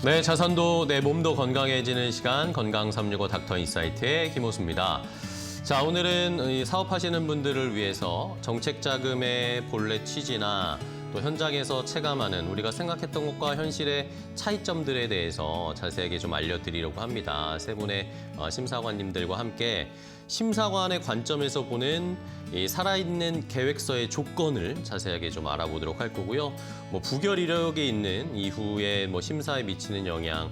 네, 자산도 내 몸도 건강해지는 시간 건강 365 닥터 인사이트의 김호수입니다. 자, 오늘은 이 사업하시는 분들을 위해서 정책 자금의 본래 취지나 또 현장에서 체감하는 우리가 생각했던 것과 현실의 차이점들에 대해서 자세하게 좀 알려드리려고 합니다. 세 분의 심사관님들과 함께 심사관의 관점에서 보는 이 살아있는 계획서의 조건을 자세하게 좀 알아보도록 할 거고요. 부결 이력에 있는 이후에 심사에 미치는 영향,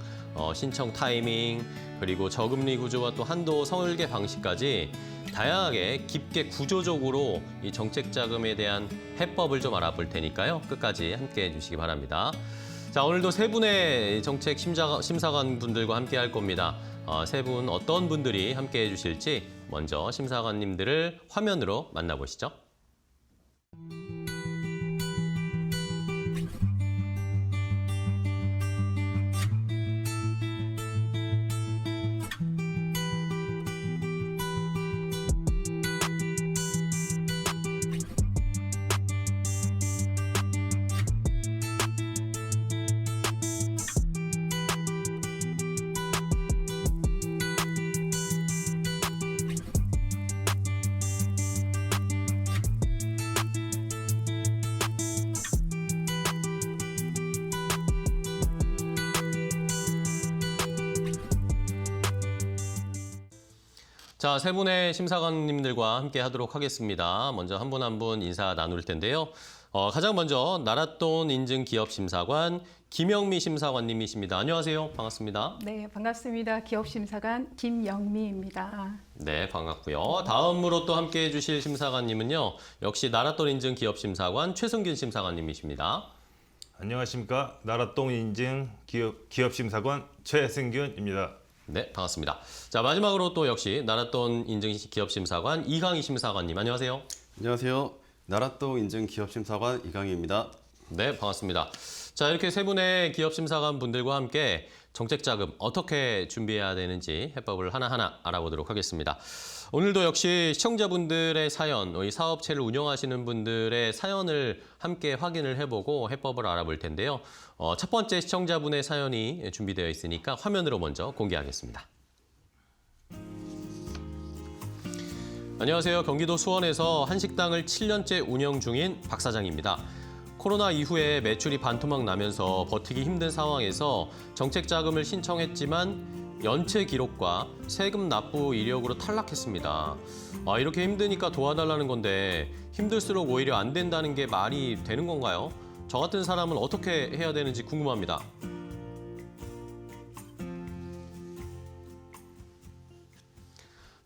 신청 타이밍, 그리고 저금리 구조와 또 한도 설계 방식까지 다양하게 깊게 구조적으로 이 정책 자금에 대한 해법을 좀 알아볼 테니까요. 끝까지 함께해 주시기 바랍니다. 자, 오늘도 세 분의 정책 심사관 분들과 함께 할 겁니다. 세 분 어떤 분들이 함께해 주실지 먼저 심사관님들을 화면으로 만나보시죠. 자, 세 분의 심사관님들과 함께 하도록 하겠습니다. 먼저 한 분 한 분 인사 나눌 텐데요. 가장 먼저 나랏돈 인증 기업 심사관 김영미 심사관님이십니다. 안녕하세요. 반갑습니다. 네, 반갑습니다. 기업심사관 김영미입니다. 네, 반갑고요. 다음으로 또 함께해 주실 심사관님은요. 역시 나랏돈 인증 기업 심사관 최승균 심사관님이십니다. 안녕하십니까. 나랏돈 인증 기업 심사관 최승균입니다. 네, 반갑습니다. 자, 마지막으로 또 역시 나랏돈 인증 기업 심사관 이강희 심사관님. 안녕하세요. 안녕하세요. 나랏돈 인증 기업심사관 이강희입니다. 네, 반갑습니다. 자, 이렇게 세 분의 기업 심사관 분들과 함께 정책 자금 어떻게 준비해야 되는지 해법을 하나하나 알아보도록 하겠습니다. 오늘도 역시 시청자분들의 사연, 이 사업체를 운영하시는 분들의 사연을 함께 확인을 해보고 해법을 알아볼 텐데요. 첫 번째 시청자분의 사연이 준비되어 있으니까 화면으로 먼저 공개하겠습니다. 안녕하세요. 경기도 수원에서 한식당을 7년째 운영 중인 박 사장입니다. 코로나 이후에 매출이 반토막 나면서 버티기 힘든 상황에서 정책 자금을 신청했지만 연체 기록과 세금 납부 이력으로 탈락했습니다. 이렇게 힘드니까 도와달라는 건데 힘들수록 오히려 안 된다는 게 말이 되는 건가요? 저 같은 사람은 어떻게 해야 되는지 궁금합니다.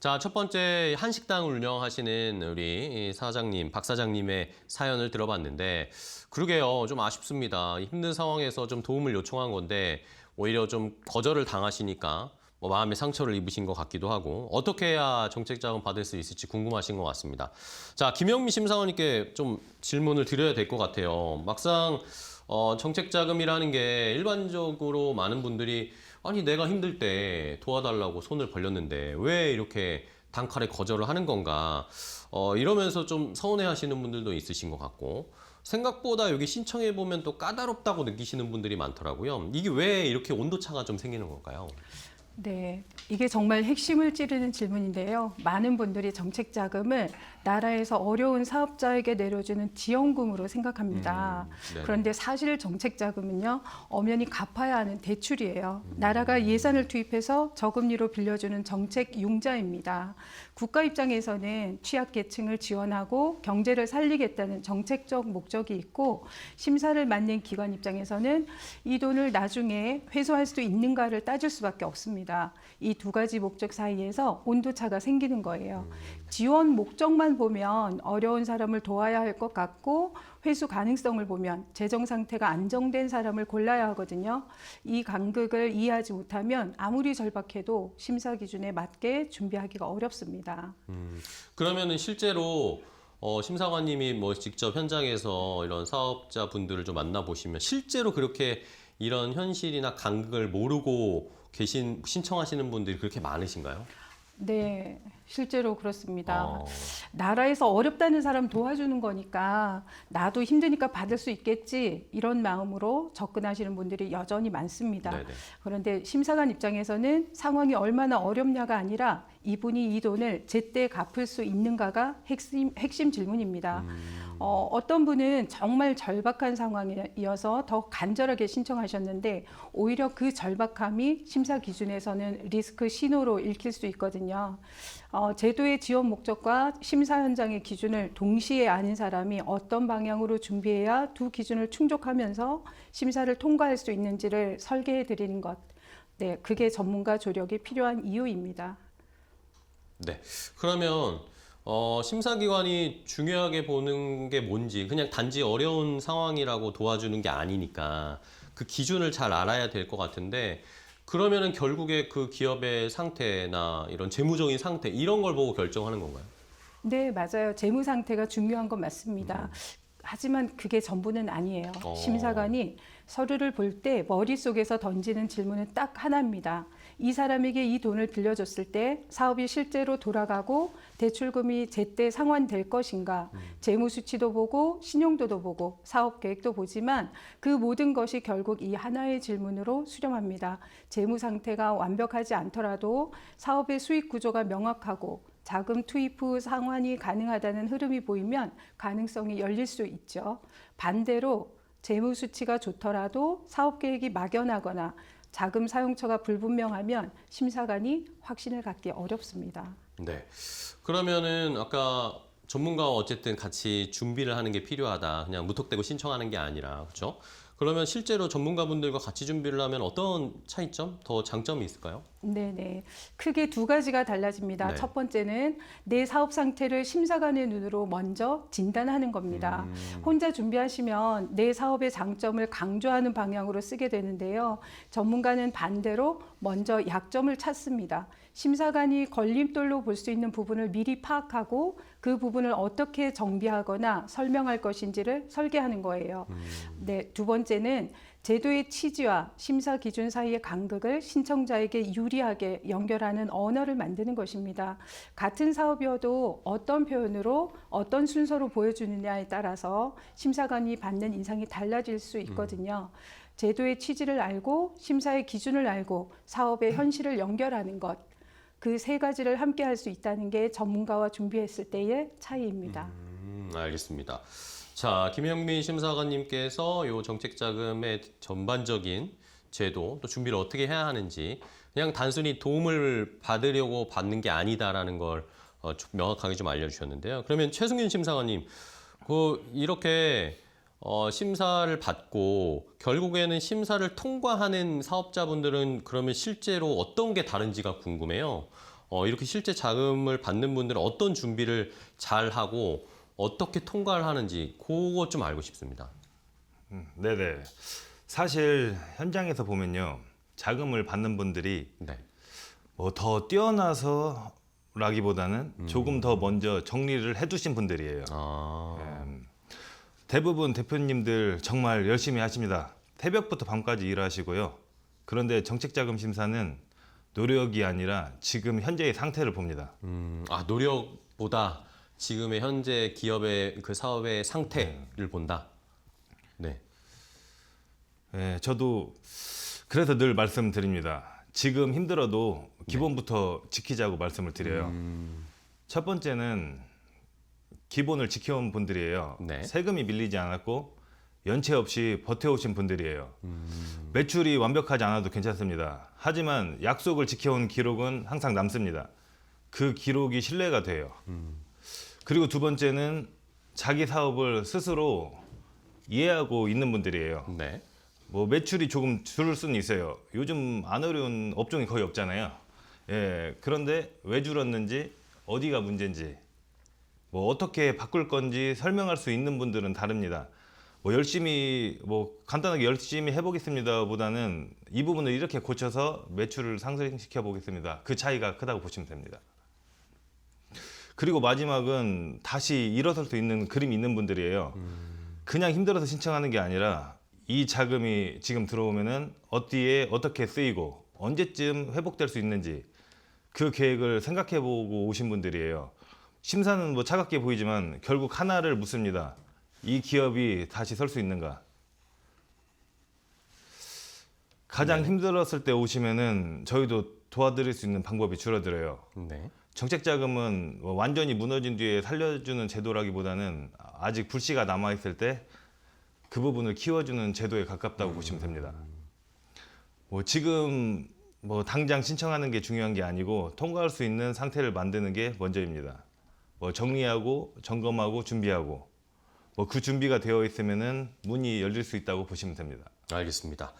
자, 첫 번째 한식당을 운영하시는 우리 사장님, 박 사장님의 사연을 들어봤는데 그러게요. 좀 아쉽습니다. 힘든 상황에서 좀 도움을 요청한 건데 오히려 좀 거절을 당하시니까 마음의 상처를 입으신 것 같기도 하고 어떻게 해야 정책 자금 받을 수 있을지 궁금하신 것 같습니다. 자, 김영미 심사원님께 좀 질문을 드려야 될 것 같아요. 막상 정책 자금이라는 게 일반적으로 많은 분들이 아니 내가 힘들 때 도와달라고 손을 벌렸는데 왜 이렇게 단칼에 거절을 하는 건가 이러면서 좀 서운해하시는 분들도 있으신 것 같고 생각보다 여기 신청해보면 또 까다롭다고 느끼시는 분들이 많더라고요. 이게 왜 이렇게 온도차가 좀 생기는 걸까요? 네, 이게 정말 핵심을 찌르는 질문인데요. 많은 분들이 정책 자금을 나라에서 어려운 사업자에게 내려주는 지원금으로 생각합니다. 네. 그런데 사실 정책 자금은요, 엄연히 갚아야 하는 대출이에요. 나라가 예산을 투입해서 저금리로 빌려주는 정책 융자입니다. 국가 입장에서는 취약계층을 지원하고 경제를 살리겠다는 정책적 목적이 있고 심사를 맡는 기관 입장에서는 이 돈을 나중에 회수할 수 있는가를 따질 수밖에 없습니다. 이 두 가지 목적 사이에서 온도차가 생기는 거예요. 지원 목적만 보면 어려운 사람을 도와야 할 것 같고 회수 가능성을 보면 재정 상태가 안정된 사람을 골라야 하거든요. 이 간극을 이해하지 못하면 아무리 절박해도 심사 기준에 맞게 준비하기가 어렵습니다. 그러면은 실제로 심사관님이 직접 현장에서 이런 사업자 분들을 좀 만나보시면 실제로 그렇게 이런 현실이나 간극을 모르고 신청하시는 분들이 그렇게 많으신가요? 네, 실제로 그렇습니다. 어, 나라에서 어렵다는 사람 도와주는 거니까 나도 힘드니까 받을 수 있겠지 이런 마음으로 접근하시는 분들이 여전히 많습니다. 네네. 그런데 심사관 입장에서는 상황이 얼마나 어렵냐가 아니라 이분이 이 돈을 제때 갚을 수 있는가가 핵심 질문입니다. 어떤 분은 정말 절박한 상황이어서 더 간절하게 신청하셨는데 오히려 그 절박함이 심사 기준에서는 리스크 신호로 읽힐 수 있거든요. 제도의 지원 목적과 심사 현장의 기준을 동시에 아는 사람이 어떤 방향으로 준비해야 두 기준을 충족하면서 심사를 통과할 수 있는지를 설계해 드리는 것. 네, 그게 전문가 조력이 필요한 이유입니다. 네. 그러면 심사기관이 중요하게 보는 게 뭔지 그냥 단지 어려운 상황이라고 도와주는 게 아니니까 그 기준을 잘 알아야 될 것 같은데 그러면은 결국에 그 기업의 상태나 이런 재무적인 상태 이런 걸 보고 결정하는 건가요? 네, 맞아요. 재무 상태가 중요한 건 맞습니다. 하지만 그게 전부는 아니에요. 어. 심사관이 서류를 볼 때 머릿속에서 던지는 질문은 딱 하나입니다. 이 사람에게 이 돈을 빌려줬을 때 사업이 실제로 돌아가고 대출금이 제때 상환될 것인가, 재무 수치도 보고 신용도도 보고 사업 계획도 보지만 그 모든 것이 결국 이 하나의 질문으로 수렴합니다. 재무 상태가 완벽하지 않더라도 사업의 수익 구조가 명확하고 자금 투입 후 상환이 가능하다는 흐름이 보이면 가능성이 열릴 수 있죠. 반대로 재무 수치가 좋더라도 사업 계획이 막연하거나 자금 사용처가 불분명하면 심사관이 확신을 갖기 어렵습니다. 네. 그러면은 아까 전문가와 어쨌든 같이 준비를 하는 게 필요하다. 그냥 무턱대고 신청하는 게 아니라, 그렇죠? 그러면 실제로 전문가분들과 같이 준비를 하면 어떤 차이점, 더 장점이 있을까요? 네네. 크게 두 가지가 달라집니다. 네. 첫 번째는 내 사업 상태를 심사관의 눈으로 먼저 진단하는 겁니다. 혼자 준비하시면 내 사업의 장점을 강조하는 방향으로 쓰게 되는데요. 전문가는 반대로 먼저 약점을 찾습니다. 심사관이 걸림돌로 볼 수 있는 부분을 미리 파악하고 그 부분을 어떻게 정비하거나 설명할 것인지를 설계하는 거예요. 네, 두 번째는 제도의 취지와 심사 기준 사이의 간극을 신청자에게 유리하게 연결하는 언어를 만드는 것입니다. 같은 사업이어도 어떤 표현으로 어떤 순서로 보여주느냐에 따라서 심사관이 받는 인상이 달라질 수 있거든요. 제도의 취지를 알고 심사의 기준을 알고 사업의 현실을 연결하는 것. 그 세 가지를 함께 할 수 있다는 게 전문가와 준비했을 때의 차이입니다. 알겠습니다. 자, 김영민 심사관님께서 이 정책자금의 전반적인 제도 또 준비를 어떻게 해야 하는지 그냥 단순히 도움을 받으려고 받는 게 아니다라는 걸 좀 명확하게 좀 알려주셨는데요. 그러면 최승균 심사관님, 이렇게 심사를 받고 결국에는 심사를 통과하는 사업자분들은 그러면 실제로 어떤 게 다른지가 궁금해요. 이렇게 실제 자금을 받는 분들은 어떤 준비를 잘 하고 어떻게 통과를 하는지 그거 좀 알고 싶습니다. 네네. 사실 현장에서 보면요, 자금을 받는 분들이 네. 뭐 더 뛰어나서라기보다는 조금 더 먼저 정리를 해두신 분들이에요. 아, 대부분 대표님들 정말 열심히 하십니다. 새벽부터 밤까지 일하시고요. 그런데 정책자금 심사는 노력이 아니라 지금 현재의 상태를 봅니다. 노력보다 지금의 현재 기업의 그 사업의 상태를 본다. 네. 예, 저도 그래서 늘 말씀드립니다. 지금 힘들어도 기본부터 지키자고 말씀을 드려요. 첫 번째는 기본을 지켜온 분들이에요. 네. 세금이 밀리지 않았고 연체 없이 버텨오신 분들이에요. 매출이 완벽하지 않아도 괜찮습니다. 하지만 약속을 지켜온 기록은 항상 남습니다. 그 기록이 신뢰가 돼요. 그리고 두 번째는 자기 사업을 스스로 이해하고 있는 분들이에요. 네. 뭐 매출이 조금 줄을 수는 있어요. 요즘 안 어려운 업종이 거의 없잖아요. 예, 그런데 왜 줄었는지, 어디가 문제인지, 뭐 어떻게 바꿀 건지 설명할 수 있는 분들은 다릅니다. 뭐 열심히, 뭐 간단하게 열심히 해보겠습니다 보다는 이 부분을 이렇게 고쳐서 매출을 상승시켜 보겠습니다. 그 차이가 크다고 보시면 됩니다. 그리고 마지막은 다시 일어설 수 있는 그림이 있는 분들이에요. 그냥 힘들어서 신청하는 게 아니라 이 자금이 지금 들어오면은 어디에 어떻게 쓰이고 언제쯤 회복될 수 있는지 그 계획을 생각해보고 오신 분들이에요. 심사는 뭐 차갑게 보이지만 결국 하나를 묻습니다. 이 기업이 다시 설 수 있는가? 가장 힘들었을 때 오시면은 저희도 도와드릴 수 있는 방법이 줄어들어요. 네. 정책 자금은 뭐 완전히 무너진 뒤에 살려주는 제도라기보다는 아직 불씨가 남아있을 때 그 부분을 키워주는 제도에 가깝다고 보시면 됩니다. 뭐 지금 뭐 당장 신청하는 게 중요한 게 아니고 통과할 수 있는 상태를 만드는 게 먼저입니다. 뭐 정리하고 점검하고 준비하고 뭐 그 준비가 되어 있으면은 문이 열릴 수 있다고 보시면 됩니다. 알겠습니다.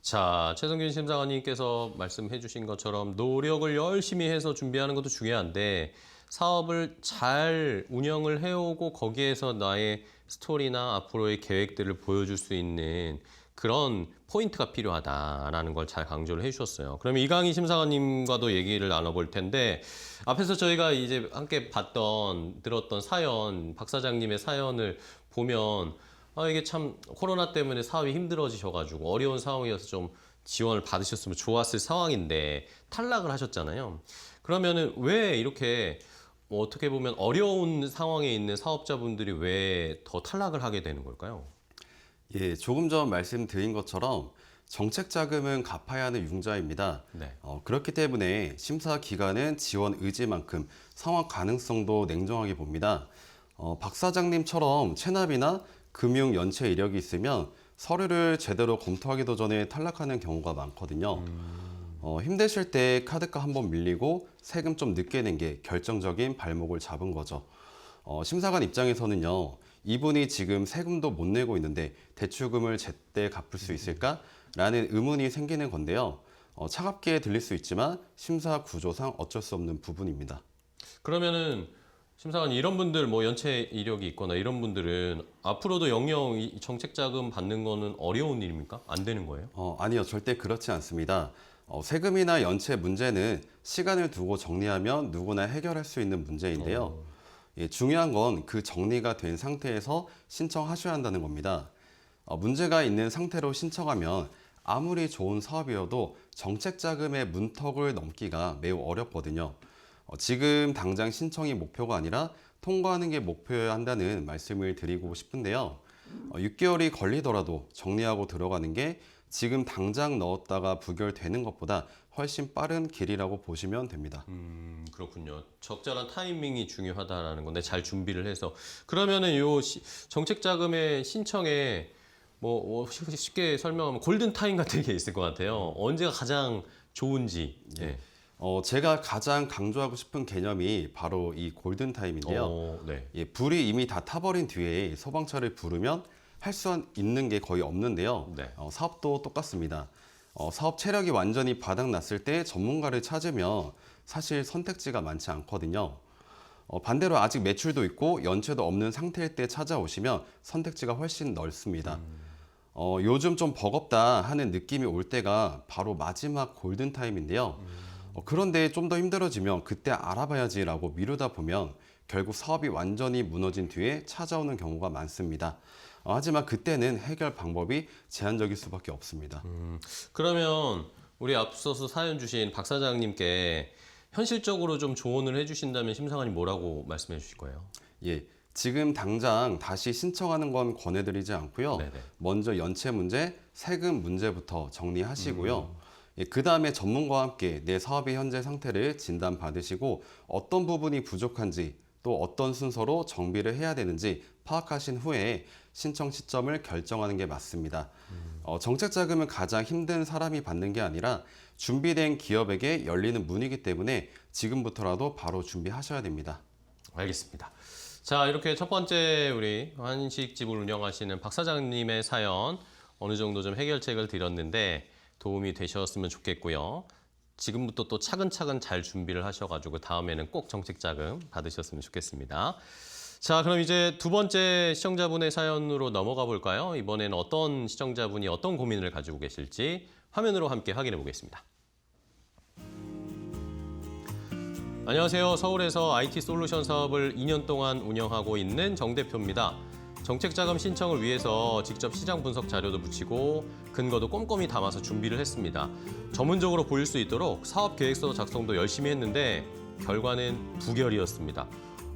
자, 최성균 심사관님께서 말씀해 주신 것처럼 노력을 열심히 해서 준비하는 것도 중요한데 사업을 잘 운영을 해오고 거기에서 나의 스토리나 앞으로의 계획들을 보여줄 수 있는 그런 포인트가 필요하다라는 걸 잘 강조를 해주셨어요. 그러면 이강희 심사관님과도 얘기를 나눠볼 텐데 앞에서 저희가 이제 함께 들었던 사연, 박 사장님의 사연을 보면 이게 참 코로나 때문에 사업이 힘들어지셔가지고 어려운 상황이어서 좀 지원을 받으셨으면 좋았을 상황인데 탈락을 하셨잖아요. 그러면은 왜 이렇게 어떻게 보면 어려운 상황에 있는 사업자분들이 왜 더 탈락을 하게 되는 걸까요? 예, 조금 전 말씀드린 것처럼 정책 자금은 갚아야 하는 융자입니다. 네. 그렇기 때문에 심사 기간은 지원 의지만큼 상환 가능성도 냉정하게 봅니다. 박 사장님처럼 체납이나 금융 연체 이력이 있으면 서류를 제대로 검토하기도 전에 탈락하는 경우가 많거든요. 힘드실 때 카드가 한번 밀리고 세금 좀 늦게 낸 게 결정적인 발목을 잡은 거죠. 심사관 입장에서는요, 이분이 지금 세금도 못 내고 있는데 대출금을 제때 갚을 수 있을까? 라는 의문이 생기는 건데요. 차갑게 들릴 수 있지만 심사 구조상 어쩔 수 없는 부분입니다. 그러면은 심사관님 이런 분들 뭐 연체 이력이 있거나 이런 분들은 앞으로도 영영 이 정책 자금 받는 거는 어려운 일입니까? 안 되는 거예요? 아니요, 절대 그렇지 않습니다. 세금이나 연체 문제는 시간을 두고 정리하면 누구나 해결할 수 있는 문제인데요. 예, 중요한 건 그 정리가 된 상태에서 신청하셔야 한다는 겁니다. 문제가 있는 상태로 신청하면 아무리 좋은 사업이어도 정책 자금의 문턱을 넘기가 매우 어렵거든요. 지금 당장 신청이 목표가 아니라 통과하는 게 목표여야 한다는 말씀을 드리고 싶은데요. 6개월이 걸리더라도 정리하고 들어가는 게 지금 당장 넣었다가 부결되는 것보다 훨씬 빠른 길이라고 보시면 됩니다. 그렇군요. 적절한 타이밍이 중요하다라는 건데 잘 준비를 해서 그러면은 요 정책 자금의 신청에 뭐 쉽게 설명하면 골든 타임 같은 게 있을 것 같아요. 언제가 가장 좋은지. 네. 제가 가장 강조하고 싶은 개념이 바로 이 골든 타임인데요. 네. 예, 불이 이미 다 타버린 뒤에 소방차를 부르면 할 수 있는 게 거의 없는데요. 네. 사업도 똑같습니다. 사업 체력이 완전히 바닥났을 때 전문가를 찾으면 사실 선택지가 많지 않거든요. 반대로 아직 매출도 있고 연체도 없는 상태일 때 찾아오시면 선택지가 훨씬 넓습니다. 요즘 좀 버겁다 하는 느낌이 올 때가 바로 마지막 골든 타임인데요. 그런데 좀 더 힘들어지면 그때 알아봐야지라고 미루다 보면 결국 사업이 완전히 무너진 뒤에 찾아오는 경우가 많습니다. 하지만 그때는 해결 방법이 제한적일 수밖에 없습니다. 그러면 우리 앞서서 사연 주신 박 사장님께 현실적으로 좀 조언을 해주신다면 심사관님 뭐라고 말씀해 주실 거예요? 예, 지금 당장 다시 신청하는 건 권해드리지 않고요. 네네. 먼저 연체 문제, 세금 문제부터 정리하시고요. 예, 그 다음에 전문가와 함께 내 사업의 현재 상태를 진단받으시고 어떤 부분이 부족한지 또 어떤 순서로 정비를 해야 되는지 파악하신 후에 신청 시점을 결정하는 게 맞습니다. 정책 자금은 가장 힘든 사람이 받는 게 아니라 준비된 기업에게 열리는 문이기 때문에 지금부터라도 바로 준비하셔야 됩니다. 알겠습니다. 자, 이렇게 첫 번째 우리 한식집을 운영하시는 박 사장님의 사연 어느 정도 좀 해결책을 드렸는데 도움이 되셨으면 좋겠고요. 지금부터 또 차근차근 잘 준비를 하셔가지고 다음에는 꼭 정책 자금 받으셨으면 좋겠습니다. 자, 그럼 이제 두 번째 시청자분의 사연으로 넘어가 볼까요? 이번에는 어떤 시청자분이 어떤 고민을 가지고 계실지 화면으로 함께 확인해 보겠습니다. 안녕하세요. 서울에서 IT 솔루션 사업을 2년 동안 운영하고 있는 정 대표입니다. 정책자금 신청을 위해서 직접 시장 분석 자료도 붙이고 근거도 꼼꼼히 담아서 준비를 했습니다. 전문적으로 보일 수 있도록 사업 계획서 작성도 열심히 했는데 결과는 부결이었습니다.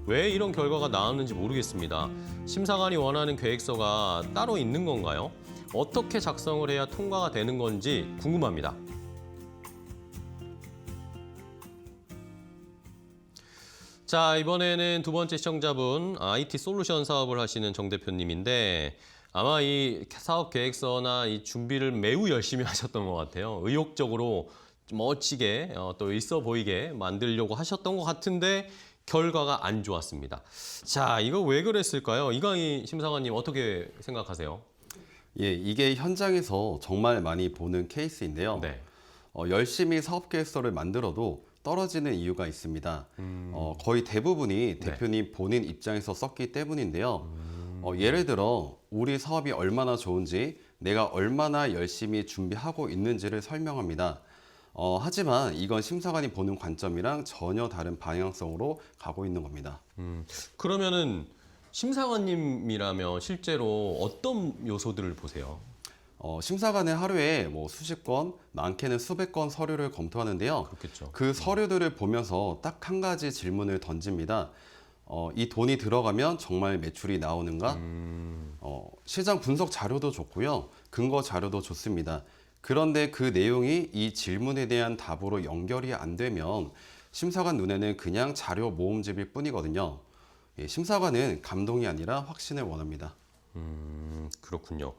왜 이런 결과가 나왔는지 모르겠습니다. 심사관이 원하는 계획서가 따로 있는 건가요? 어떻게 작성을 해야 통과가 되는 건지 궁금합니다. 자, 이번에는 두 번째 시청자분, IT 솔루션 사업을 하시는 정 대표님인데 아마 이 사업 계획서나 이 준비를 매우 열심히 하셨던 것 같아요. 의욕적으로 멋지게 또 있어 보이게 만들려고 하셨던 것 같은데 결과가 안 좋았습니다. 자, 이거 왜 그랬을까요? 이강희 심사관님 어떻게 생각하세요? 예, 이게 현장에서 정말 많이 보는 케이스인데요. 네. 열심히 사업 계획서를 만들어도 떨어지는 이유가 있습니다. 거의 대부분이 대표님 본인 입장에서 썼기 때문인데요. 예를 들어 우리 사업이 얼마나 좋은지 내가 얼마나 열심히 준비하고 있는지를 설명합니다. 하지만 이건 심사관이 보는 관점이랑 전혀 다른 방향성으로 가고 있는 겁니다. 그러면은 심사관님이라면 실제로 어떤 요소들을 보세요? 심사관은 하루에 뭐 수십 건, 많게는 수백 건 서류를 검토하는데요. 그렇겠죠. 그 서류들을 보면서 딱 한 가지 질문을 던집니다. 이 돈이 들어가면 정말 매출이 나오는가? 시장 분석 자료도 좋고요. 근거 자료도 좋습니다. 그런데 그 내용이 이 질문에 대한 답으로 연결이 안 되면 심사관 눈에는 그냥 자료 모음집일 뿐이거든요. 심사관은 감동이 아니라 확신을 원합니다. 그렇군요.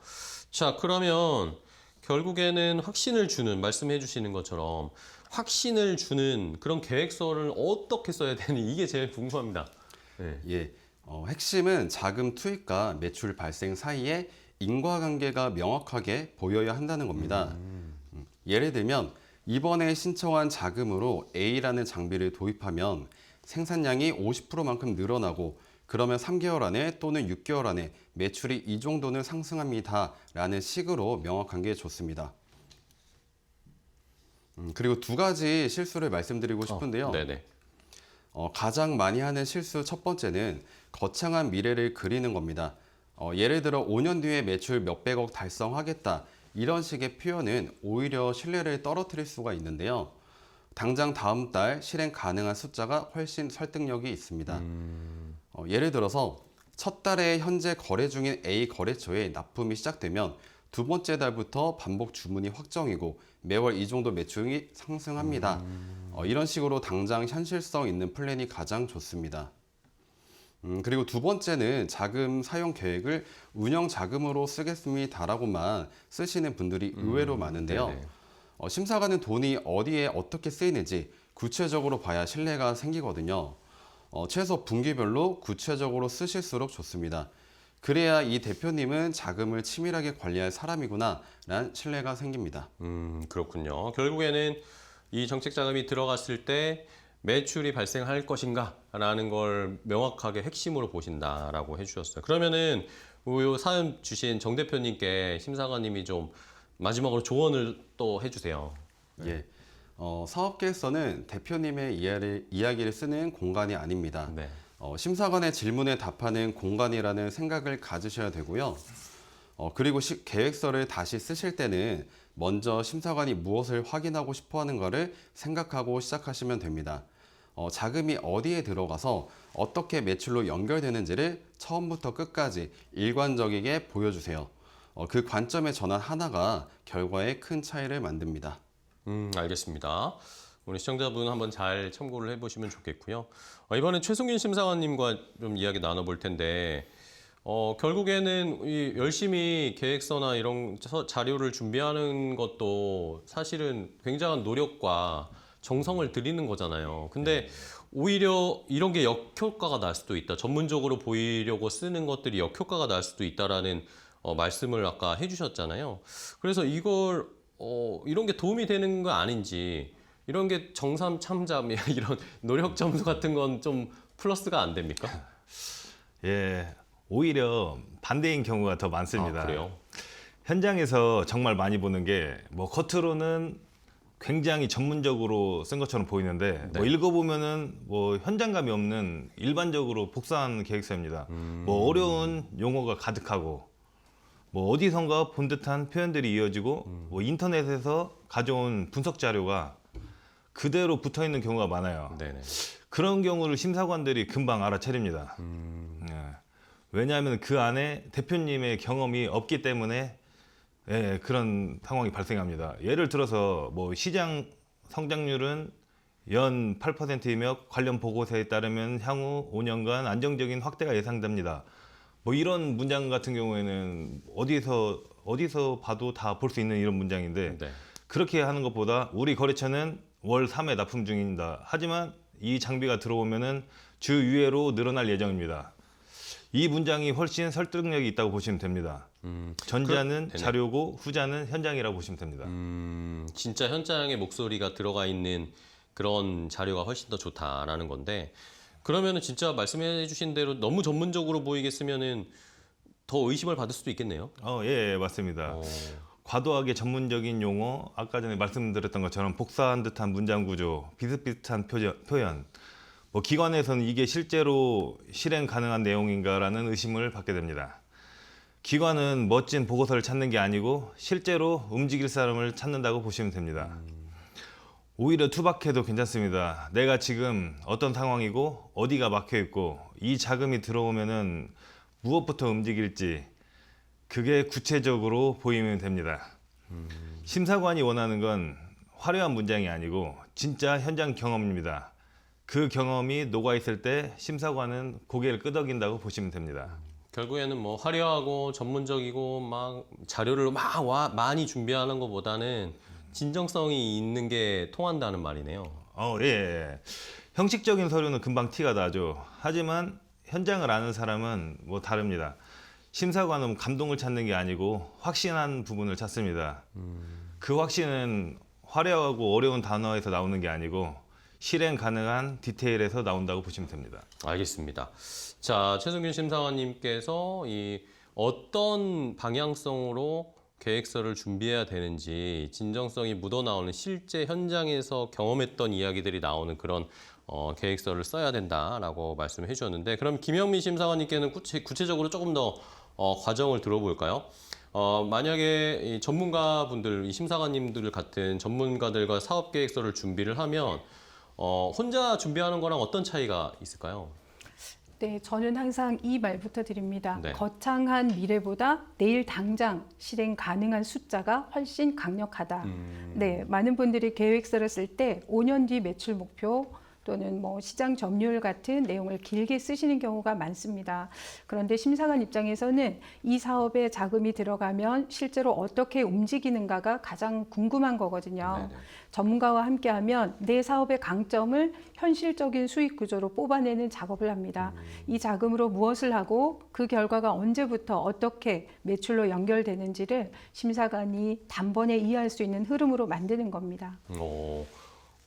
자, 그러면 결국에는 확신을 주는, 말씀해 주시는 것처럼 확신을 주는 그런 계획서를 어떻게 써야 되는지 이게 제일 궁금합니다. 네. 예, 핵심은 자금 투입과 매출 발생 사이에 인과관계가 명확하게 보여야 한다는 겁니다. 예를 들면 이번에 신청한 자금으로 A라는 장비를 도입하면 생산량이 50%만큼 늘어나고 그러면 3개월 안에 또는 6개월 안에 매출이 이 정도는 상승합니다 라는 식으로 명확한 게 좋습니다. 그리고 두 가지 실수를 말씀드리고 싶은데요. 네네. 가장 많이 하는 실수 첫 번째는 거창한 미래를 그리는 겁니다. 예를 들어 5년 뒤에 매출 몇백억 달성하겠다 이런 식의 표현은 오히려 신뢰를 떨어뜨릴 수가 있는데요. 당장 다음 달 실행 가능한 숫자가 훨씬 설득력이 있습니다. 예를 들어서 첫 달에 현재 거래 중인 A 거래처에 납품이 시작되면 두 번째 달부터 반복 주문이 확정이고 매월 이 정도 매출이 상승합니다. 이런 식으로 당장 현실성 있는 플랜이 가장 좋습니다. 그리고 두 번째는 자금 사용 계획을 운영 자금으로 쓰겠습니다라고만 쓰시는 분들이 의외로 많은데요. 네네. 심사관은 돈이 어디에 어떻게 쓰이는지 구체적으로 봐야 신뢰가 생기거든요. 최소 분기별로 구체적으로 쓰실수록 좋습니다. 그래야 이 대표님은 자금을 치밀하게 관리할 사람이구나 라는 신뢰가 생깁니다. 그렇군요. 결국에는 이 정책 자금이 들어갔을 때 매출이 발생할 것인가 라는 걸 명확하게 핵심으로 보신다라고 해주셨어요. 그러면은 이 사연 주신 정 대표님께 심사관님이 좀 마지막으로 조언을 또 해주세요. 예. 사업계획서는 대표님의 이야기를 쓰는 공간이 아닙니다. 네. 심사관의 질문에 답하는 공간이라는 생각을 가지셔야 되고요. 그리고 계획서를 다시 쓰실 때는 먼저 심사관이 무엇을 확인하고 싶어 하는가를 생각하고 시작하시면 됩니다. 자금이 어디에 들어가서 어떻게 매출로 연결되는지를 처음부터 끝까지 일관적이게 보여주세요. 그 관점의 전환 하나가 결과에 큰 차이를 만듭니다. 알겠습니다. 우리 시청자분 한번 잘 참고를 해보시면 좋겠고요. 이번엔 최승균 심사관님과 좀 이야기 나눠볼 텐데 결국에는 이 열심히 계획서나 이런 자료를 준비하는 것도 사실은 굉장한 노력과 정성을 들이는 거잖아요. 근데 오히려 이런 게 역효과가 날 수도 있다. 전문적으로 보이려고 쓰는 것들이 역효과가 날 수도 있다라는 말씀을 아까 해주셨잖아요. 그래서 이걸 이런 게 도움이 되는 거 아닌지, 이런 게 정삼 참잠 이런 노력 점수 같은 건 좀 플러스가 안 됩니까? 예, 오히려 반대인 경우가 더 많습니다. 그래요? 현장에서 정말 많이 보는 게 뭐 겉으로는 굉장히 전문적으로 쓴 것처럼 보이는데 네. 뭐 읽어보면은 뭐 현장감이 없는 일반적으로 복사한 계획서입니다. 뭐 어려운 용어가 가득하고 뭐 어디선가 본 듯한 표현들이 이어지고 뭐 인터넷에서 가져온 분석 자료가 그대로 붙어 있는 경우가 많아요. 네네. 그런 경우를 심사관들이 금방 알아차립니다. 예. 왜냐하면 그 안에 대표님의 경험이 없기 때문에 예, 그런 상황이 발생합니다. 예를 들어서 뭐 시장 성장률은 연 8%이며 관련 보고서에 따르면 향후 5년간 안정적인 확대가 예상됩니다. 뭐 이런 문장 같은 경우에는 어디서 봐도 다 볼 수 있는 이런 문장인데 네. 그렇게 하는 것보다 우리 거래처는 월 3회 납품 중입니다. 하지만 이 장비가 들어오면은 주 유예로 늘어날 예정입니다. 이 문장이 훨씬 설득력이 있다고 보시면 됩니다. 전자는 네네. 자료고 후자는 현장이라고 보시면 됩니다. 진짜 현장의 목소리가 들어가 있는 그런 자료가 훨씬 더 좋다라는 건데 그러면은 진짜 말씀해 주신 대로 너무 전문적으로 보이겠으면은 더 의심을 받을 수도 있겠네요. 예, 맞습니다. 과도하게 전문적인 용어, 아까 전에 말씀드렸던 것처럼 복사한 듯한 문장 구조, 비슷비슷한 표현. 뭐 기관에서는 이게 실제로 실행 가능한 내용인가라는 의심을 받게 됩니다. 기관은 멋진 보고서를 찾는 게 아니고 실제로 움직일 사람을 찾는다고 보시면 됩니다. 오히려 투박해도 괜찮습니다. 내가 지금 어떤 상황이고 어디가 막혀 있고 이 자금이 들어오면은 무엇부터 움직일지 그게 구체적으로 보이면 됩니다. 심사관이 원하는 건 화려한 문장이 아니고 진짜 현장 경험입니다. 그 경험이 녹아 있을 때 심사관은 고개를 끄덕인다고 보시면 됩니다. 결국에는 뭐 화려하고 전문적이고 막 자료를 많이 준비하는 것보다는 진정성이 있는 게 통한다는 말이네요. 예. 형식적인 서류는 금방 티가 나죠. 하지만 현장을 아는 사람은 뭐 다릅니다. 심사관은 감동을 찾는 게 아니고 확신한 부분을 찾습니다. 그 확신은 화려하고 어려운 단어에서 나오는 게 아니고 실행 가능한 디테일에서 나온다고 보시면 됩니다. 알겠습니다. 자, 최승균 심사관님께서 어떤 방향성으로 계획서를 준비해야 되는지 진정성이 묻어나오는 실제 현장에서 경험했던 이야기들이 나오는 그런 계획서를 써야 된다라고 말씀해 주셨는데 그럼 김영민 심사관님께는 구체적으로 조금 더 과정을 들어볼까요? 만약에 이 전문가분들, 이 심사관님들 같은 전문가들과 사업계획서를 준비를 하면 혼자 준비하는 거랑 어떤 차이가 있을까요? 네, 저는 항상 이 말부터 드립니다. 네. 거창한 미래보다 내일 당장 실행 가능한 숫자가 훨씬 강력하다. 네, 많은 분들이 계획서를 쓸 때 5년 뒤 매출 목표 또는 뭐 시장 점유율 같은 내용을 길게 쓰시는 경우가 많습니다. 그런데 심사관 입장에서는 이 사업에 자금이 들어가면 실제로 어떻게 움직이는가가 가장 궁금한 거거든요. 네네. 전문가와 함께하면 내 사업의 강점을 현실적인 수익 구조로 뽑아내는 작업을 합니다. 이 자금으로 무엇을 하고 그 결과가 언제부터 어떻게 매출로 연결되는지를 심사관이 단번에 이해할 수 있는 흐름으로 만드는 겁니다.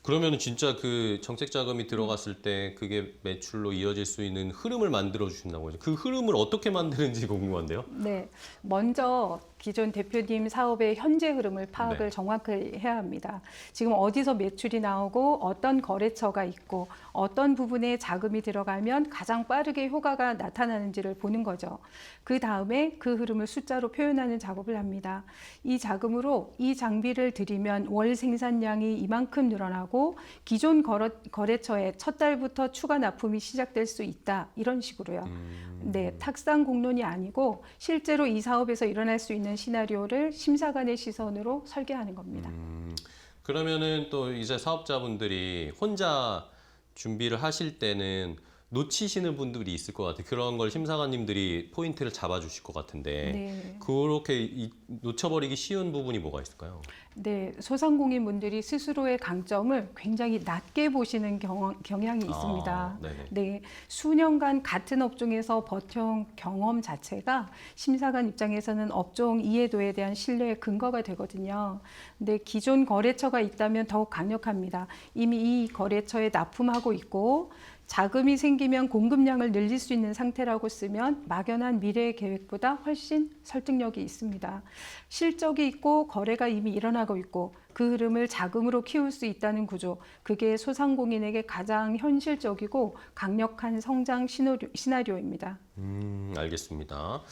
그러면 진짜 그 정책 자금이 들어갔을 때 그게 매출로 이어질 수 있는 흐름을 만들어 주신다고 하죠. 그 흐름을 어떻게 만드는지 궁금한데요. 네, 먼저 기존 대표님 사업의 현재 흐름을 파악을 네. 정확히 해야 합니다. 지금 어디서 매출이 나오고 어떤 거래처가 있고 어떤 부분에 자금이 들어가면 가장 빠르게 효과가 나타나는지를 보는 거죠. 그 다음에 그 흐름을 숫자로 표현하는 작업을 합니다. 이 자금으로 이 장비를 들이면 월 생산량이 이만큼 늘어나고 기존 거래처에 첫 달부터 추가 납품이 시작될 수 있다. 이런 식으로요. 네, 탁상 공론이 아니고 실제로 이 사업에서 일어날 수 있는 시나리오를 심사관의 시선으로 설계하는 겁니다. 그러면은 또 이제 사업자분들이 혼자 준비를 하실 때는 놓치시는 분들이 있을 것 같아요. 그런 걸 심사관님들이 포인트를 잡아주실 것 같은데 네. 그렇게 놓쳐버리기 쉬운 부분이 뭐가 있을까요? 네, 소상공인분들이 스스로의 강점을 굉장히 낮게 보시는 경향이 있습니다. 네네. 네, 수년간 같은 업종에서 버텨온 경험 자체가 심사관 입장에서는 업종 이해도에 대한 신뢰의 근거가 되거든요. 근데 기존 거래처가 있다면 더욱 강력합니다. 이미 이 거래처에 납품하고 있고 자금이 생기면 공급량을 늘릴 수 있는 상태라고 쓰면 막연한 미래의 계획보다 훨씬 설득력이 있습니다. 실적이 있고 거래가 이미 일어나고 있고 그 흐름을 자금으로 키울 수 있다는 구조, 그게 소상공인에게 가장 현실적이고 강력한 성장 시나리오입니다. 알겠습니다.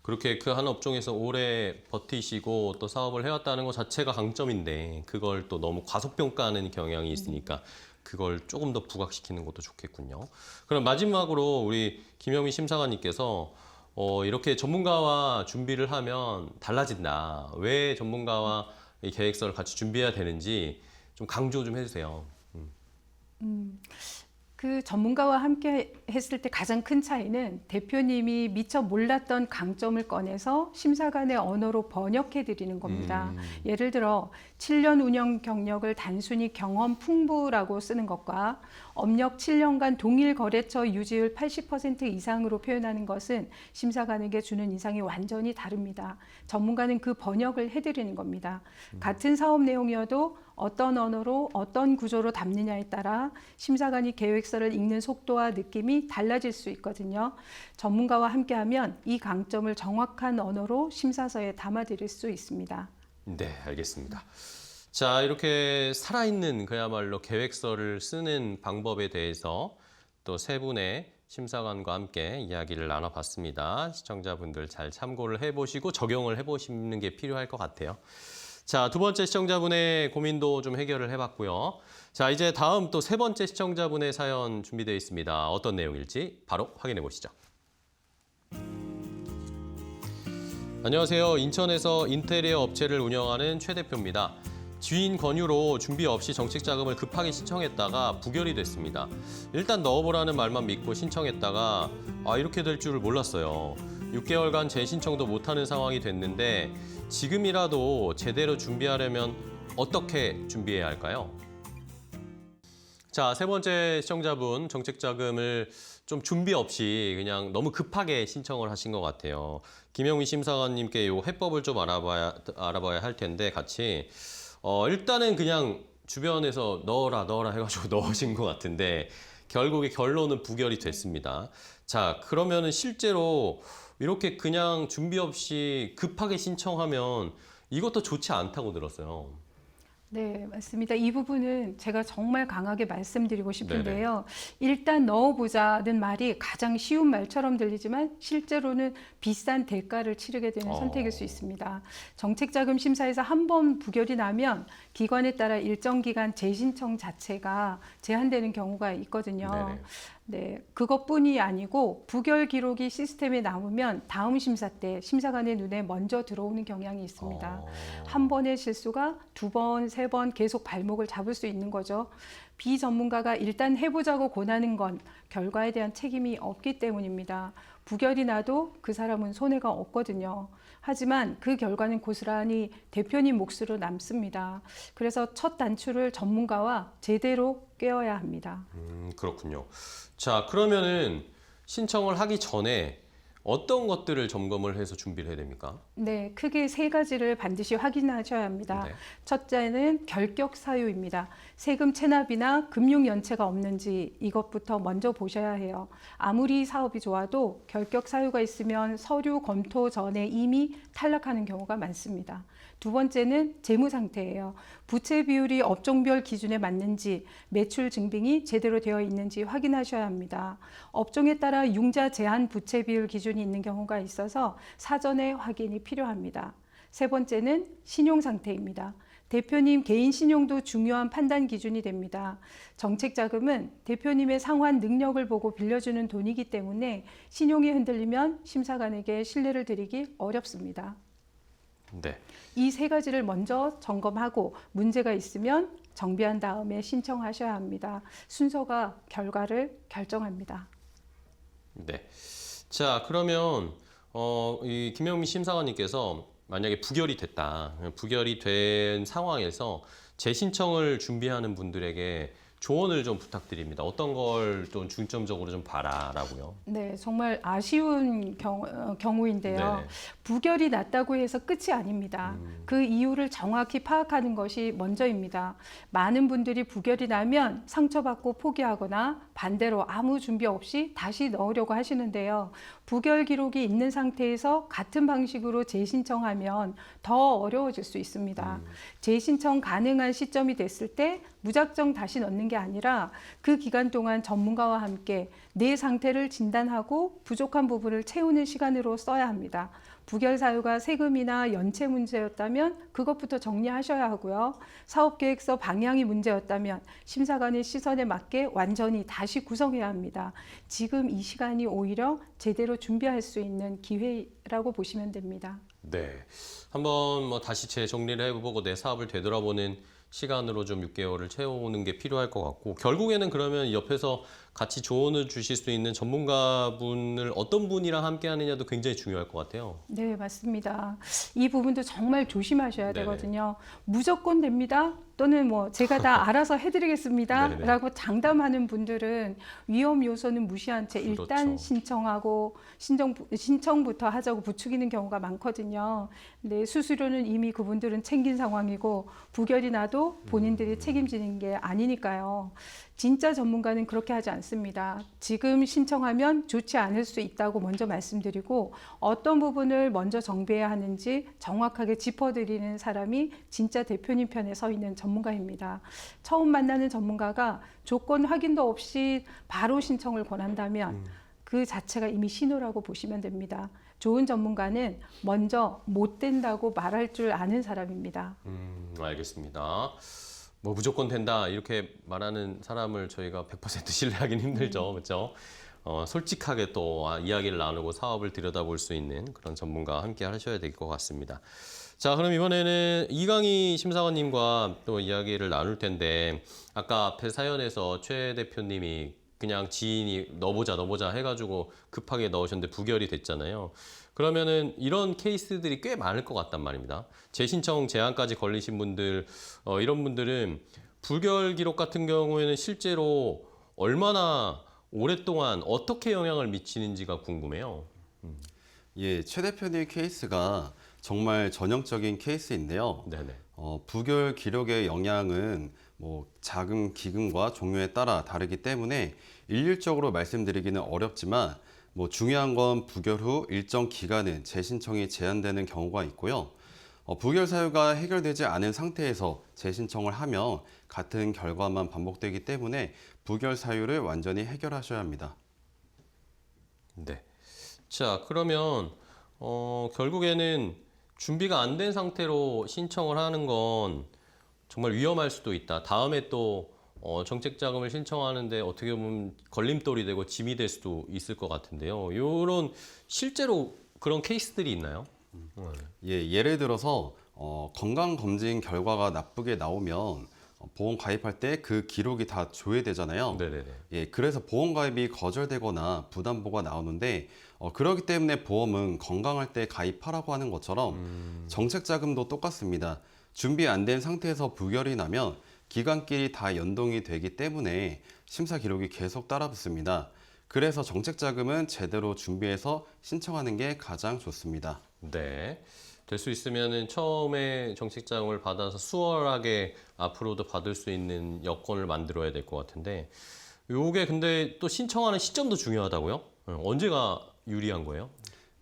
그렇게 그 한 업종에서 오래 버티시고 또 사업을 해왔다는 것 자체가 강점인데 그걸 또 너무 과소평가하는 경향이 있으니까 그걸 조금 더 부각시키는 것도 좋겠군요. 그럼 마지막으로 우리 김영미 심사관님께서 이렇게 전문가와 준비를 하면 달라진다. 왜 전문가와 이 계획서를 같이 준비해야 되는지 좀 강조 좀 해주세요. 그 전문가와 함께 했을 때 가장 큰 차이는 대표님이 미처 몰랐던 강점을 꺼내서 심사관의 언어로 번역해 드리는 겁니다. 예를 들어 7년 운영 경력을 단순히 경험 풍부라고 쓰는 것과 업력 7년간 동일 거래처 유지율 80% 이상으로 표현하는 것은 심사관에게 주는 인상이 완전히 다릅니다. 전문가는 그 번역을 해드리는 겁니다. 같은 사업 내용이어도 어떤 언어로 어떤 구조로 담느냐에 따라 심사관이 계획서를 읽는 속도와 느낌이 달라질 수 있거든요. 전문가와 함께하면 이 강점을 정확한 언어로 심사서에 담아드릴 수 있습니다. 네, 알겠습니다. 자, 이렇게 살아있는 그야말로 계획서를 쓰는 방법에 대해서 또 세 분의 심사관과 함께 이야기를 나눠봤습니다. 시청자분들 잘 참고를 해보시고 적용을 해보시는 게 필요할 것 같아요. 자, 두 번째 시청자분의 고민도 좀 해결을 해봤고요. 자, 이제 다음 또 세 번째 시청자분의 사연 준비되어 있습니다. 어떤 내용일지 바로 확인해 보시죠. 안녕하세요. 인천에서 인테리어 업체를 운영하는 최 대표입니다. 지인 권유로 준비 없이 정책 자금을 급하게 신청했다가 부결이 됐습니다. 일단 넣어보라는 말만 믿고 신청했다가 이렇게 될 줄을 몰랐어요. 6개월간 재신청도 못하는 상황이 됐는데 지금이라도 제대로 준비하려면 어떻게 준비해야 할까요? 자, 세 번째 시청자분 정책자금을 좀 준비 없이 그냥 너무 급하게 신청을 하신 것 같아요. 김영미 심사관님께 이 해법을 좀 알아봐야 할 텐데 같이 일단은 그냥 주변에서 넣어라 해가지고 넣으신 것 같은데 결국에 결론은 부결이 됐습니다. 자, 그러면은 실제로 이렇게 그냥 준비 없이 급하게 신청하면 이것도 좋지 않다고 들었어요. 네, 맞습니다. 이 부분은 제가 정말 강하게 말씀드리고 싶은데요. 일단 넣어보자는 말이 가장 쉬운 말처럼 들리지만 실제로는 비싼 대가를 치르게 되는 선택일 수 있습니다. 정책자금 심사에서 한 번 부결이 나면 기관에 따라 일정 기간 재신청 자체가 제한되는 경우가 있거든요. 네, 그것뿐이 아니고 부결 기록이 시스템에 남으면 다음 심사 때 심사관의 눈에 먼저 들어오는 경향이 있습니다. 한 번의 실수가 두 번, 세 번 계속 발목을 잡을 수 있는 거죠. 비전문가가 일단 해보자고 권하는 건 결과에 대한 책임이 없기 때문입니다. 부결이 나도 그 사람은 손해가 없거든요. 하지만 그 결과는 고스란히 대표님 몫으로 남습니다. 그래서 첫 단추를 전문가와 제대로 꿰어야 합니다. 그렇군요. 자, 그러면은 신청을 하기 전에 어떤 것들을 점검을 해서 준비를 해야 됩니까? 네, 크게 세 가지를 반드시 확인하셔야 합니다. 네. 첫째는 결격 사유입니다. 세금 체납이나 금융 연체가 없는지 이것부터 먼저 보셔야 해요. 아무리 사업이 좋아도 결격 사유가 있으면 서류 검토 전에 이미 탈락하는 경우가 많습니다. 두 번째는 재무 상태예요. 부채 비율이 업종별 기준에 맞는지, 매출 증빙이 제대로 되어 있는지 확인하셔야 합니다. 업종에 따라 융자 제한 부채 비율 기준이 있는 경우가 있어서 사전에 확인이 필요합니다. 세 번째는 신용 상태입니다. 대표님 개인 신용도 중요한 판단 기준이 됩니다. 정책 자금은 대표님의 상환 능력을 보고 빌려주는 돈이기 때문에 신용이 흔들리면 심사관에게 신뢰를 드리기 어렵습니다. 네. 이 세 가지를 먼저 점검하고 문제가 있으면 정비한 다음에 신청하셔야 합니다. 순서가 결과를 결정합니다. 네. 자, 그러면 이 김영미 심사관님께서 만약에 부결이 됐다. 부결이 된 상황에서 재신청을 준비하는 분들에게 조언을 좀 부탁드립니다. 어떤 걸 좀 중점적으로 좀 봐라라고요. 네, 정말 아쉬운 경우인데요. 네. 부결이 났다고 해서 끝이 아닙니다. 그 이유를 정확히 파악하는 것이 먼저입니다. 많은 분들이 부결이 나면 상처받고 포기하거나 반대로 아무 준비 없이 다시 넣으려고 하시는데요. 부결 기록이 있는 상태에서 같은 방식으로 재신청하면 더 어려워질 수 있습니다. 재신청 가능한 시점이 됐을 때 무작정 다시 넣는 게 아니라 그 기간 동안 전문가와 함께 내 상태를 진단하고 부족한 부분을 채우는 시간으로 써야 합니다. 부결 사유가 세금이나 연체 문제였다면 그것부터 정리하셔야 하고요. 사업계획서 방향이 문제였다면 심사관의 시선에 맞게 완전히 다시 구성해야 합니다. 지금 이 시간이 오히려 제대로 준비할 수 있는 기회라고 보시면 됩니다. 네. 한번 뭐 다시 재정리를 해보고 내 사업을 되돌아보는 시간으로 좀 6개월을 채우는 게 필요할 것 같고, 결국에는 그러면 옆에서 같이 조언을 주실 수 있는 전문가분을 어떤 분이랑 함께 하느냐도 굉장히 중요할 것 같아요. 네, 맞습니다. 이 부분도 정말 조심하셔야 네네. 되거든요. 무조건 됩니다. 또는 뭐 제가 다 알아서 해드리겠습니다. 네네. 라고 장담하는 분들은 위험 요소는 무시한 채 일단 그렇죠. 신청하고 신청부터 하자고 부추기는 경우가 많거든요. 근데 수수료는 이미 그분들은 챙긴 상황이고 부결이 나도 본인들이 책임지는 게 아니니까요. 진짜 전문가는 그렇게 하지 않습니다. 지금 신청하면 좋지 않을 수 있다고 먼저 말씀드리고 어떤 부분을 먼저 정비해야 하는지 정확하게 짚어드리는 사람이 진짜 대표님 편에 서 있는 전문가입니다. 처음 만나는 전문가가 조건 확인도 없이 바로 신청을 권한다면 그 자체가 이미 신호라고 보시면 됩니다. 좋은 전문가는 먼저 못 된다고 말할 줄 아는 사람입니다. 알겠습니다. 뭐 무조건 된다 이렇게 말하는 사람을 저희가 100% 신뢰하기는 힘들죠. 그렇죠? 솔직하게 또 이야기를 나누고 사업을 들여다볼 수 있는 그런 전문가와 함께 하셔야 될 것 같습니다. 자, 그럼 이번에는 이강희 심사관님과 또 이야기를 나눌 텐데, 아까 앞에 사연에서 최 대표님이 그냥 지인이 넣어보자 해가지고 급하게 넣으셨는데 부결이 됐잖아요. 그러면은 이런 케이스들이 꽤 많을 것 같단 말입니다. 재신청 제한까지 걸리신 분들, 이런 분들은 부결 기록 같은 경우에는 실제로 얼마나 오랫동안 어떻게 영향을 미치는지가 궁금해요. 예, 최 대표님 케이스가 정말 전형적인 케이스인데요. 네네. 부결 기록의 영향은 뭐 자금 기금과 종류에 따라 다르기 때문에 일률적으로 말씀드리기는 어렵지만, 뭐 중요한 건 부결 후 일정 기간은 재신청이 제한되는 경우가 있고요. 부결 사유가 해결되지 않은 상태에서 재신청을 하면 같은 결과만 반복되기 때문에 부결 사유를 완전히 해결하셔야 합니다. 네. 자, 그러면 결국에는 준비가 안 된 상태로 신청을 하는 건 정말 위험할 수도 있다. 다음에 또 정책 자금을 신청하는데 어떻게 보면 걸림돌이 되고 짐이 될 수도 있을 것 같은데요. 이런 실제로 그런 케이스들이 있나요? 예, 예를 들어서 건강검진 결과가 나쁘게 나오면 보험 가입할 때 그 기록이 다 조회되잖아요. 네네네. 예, 그래서 보험 가입이 거절되거나 부담보가 나오는데, 그렇기 때문에 보험은 건강할 때 가입하라고 하는 것처럼 정책 자금도 똑같습니다. 준비 안 된 상태에서 부결이 나면 기관끼리 다 연동이 되기 때문에 심사 기록이 계속 따라붙습니다. 그래서 정책 자금은 제대로 준비해서 신청하는 게 가장 좋습니다. 네. 될 수 있으면은 처음에 정책 자금을 받아서 수월하게 앞으로도 받을 수 있는 여건을 만들어야 될 것 같은데, 요게 근데 또 신청하는 시점도 중요하다고요? 언제가 유리한 거예요?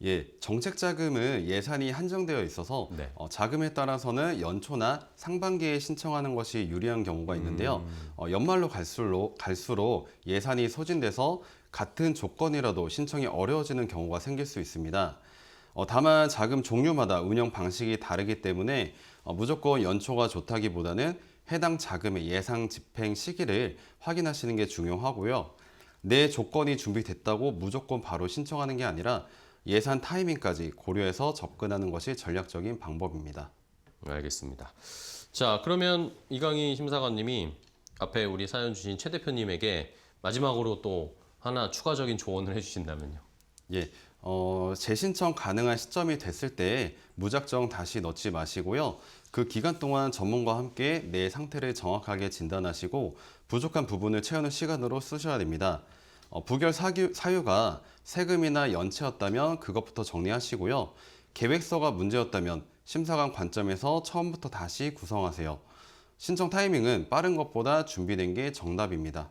예, 정책 자금은 예산이 한정되어 있어서 네. 자금에 따라서는 연초나 상반기에 신청하는 것이 유리한 경우가 있는데요. 연말로 갈수록 예산이 소진돼서 같은 조건이라도 신청이 어려워지는 경우가 생길 수 있습니다. 다만 자금 종류마다 운영 방식이 다르기 때문에 무조건 연초가 좋다기보다는 해당 자금의 예상 집행 시기를 확인하시는 게 중요하고요. 내 조건이 준비됐다고 무조건 바로 신청하는 게 아니라 예산 타이밍까지 고려해서 접근하는 것이 전략적인 방법입니다. 알겠습니다. 자, 그러면 이강희 심사관님이 앞에 우리 사연 주신 최 대표님에게 마지막으로 또 하나 추가적인 조언을 해주신다면요. 예, 재신청 가능한 시점이 됐을 때 무작정 다시 넣지 마시고요. 그 기간 동안 전문가와 함께 내 상태를 정확하게 진단하시고 부족한 부분을 채우는 시간으로 쓰셔야 됩니다. 부결 사유가 세금이나 연체였다면 그것부터 정리하시고요. 계획서가 문제였다면 심사관 관점에서 처음부터 다시 구성하세요. 신청 타이밍은 빠른 것보다 준비된 게 정답입니다.